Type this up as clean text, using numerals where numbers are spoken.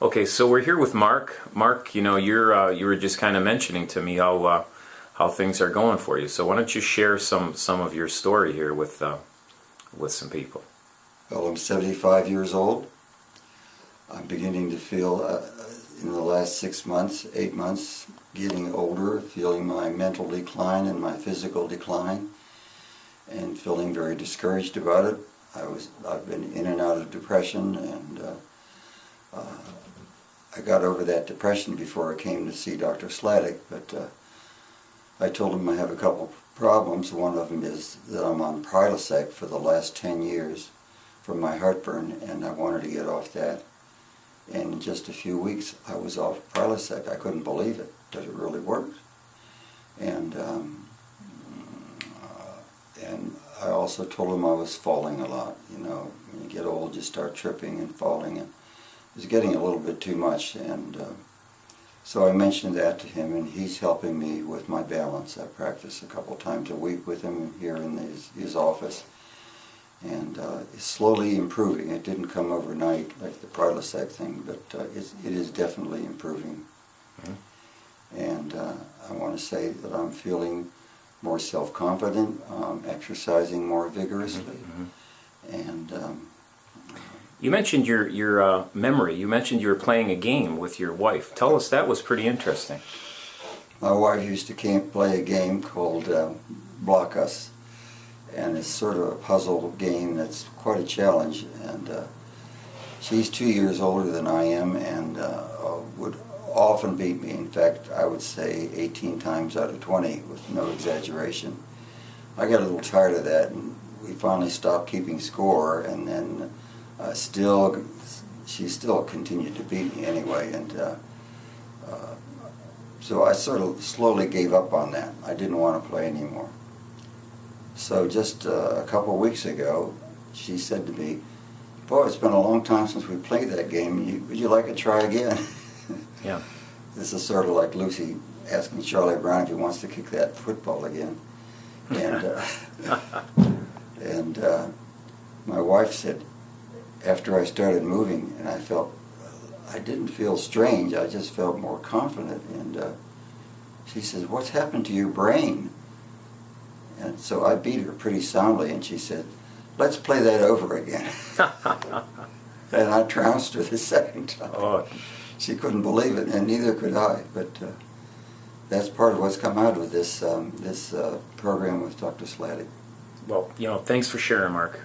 Okay, so we're here with Mark. Mark, you were just kind of mentioning to me how things are going for you. So why don't you share some of your story here with some people? Well, I'm 75 years old. I'm beginning to feel, in the last 6 months, 8 months, getting older, feeling my mental decline and my physical decline, and feeling very discouraged about it. I've been in and out of depression, and I got over that depression before I came to see Dr. Sladek, but I told him I have a couple problems. One of them is that I'm on Prilosec for the last 10 years for my heartburn, and I wanted to get off that. And in just a few weeks, I was off Prilosec. I couldn't believe it. Does it really work? And I also told him I was falling a lot. You know, when you get old, you start tripping and falling, and it was getting a little bit too much. And so I mentioned that to him, and he's helping me with my balance. I practice a couple times a week with him here in his office. And it's slowly improving. It didn't come overnight like the Prilosec thing, but it is definitely improving. Mm-hmm. And I want to say that I'm feeling more self-confident, exercising more vigorously, mm-hmm. And you mentioned your memory. You mentioned you were playing a game with your wife. Tell us, that was pretty interesting. My wife used to play a game called Block Us. And it's sort of a puzzle game that's quite a challenge. And she's 2 years older than I am, and would often beat me. In fact, I would say 18 times out of 20, with no exaggeration. I got a little tired of that, and we finally stopped keeping score. And then she still continued to beat me anyway. And so I sort of slowly gave up on that. I didn't want to play anymore. So just a couple of weeks ago, she said to me, "Boy, it's been a long time since we played that game. Would you like to try again?" Yeah. This is sort of like Lucy asking Charlie Brown if he wants to kick that football again. And my wife said, after I started moving, and I didn't feel strange. I just felt more confident. And she says, "What's happened to your brain?" And so I beat her pretty soundly, and she said, "Let's play that over again." And I trounced her the second time. Oh. She couldn't believe it, and neither could I. But that's part of what's come out of this program with Dr. Sladek. Well, thanks for sharing, Mark.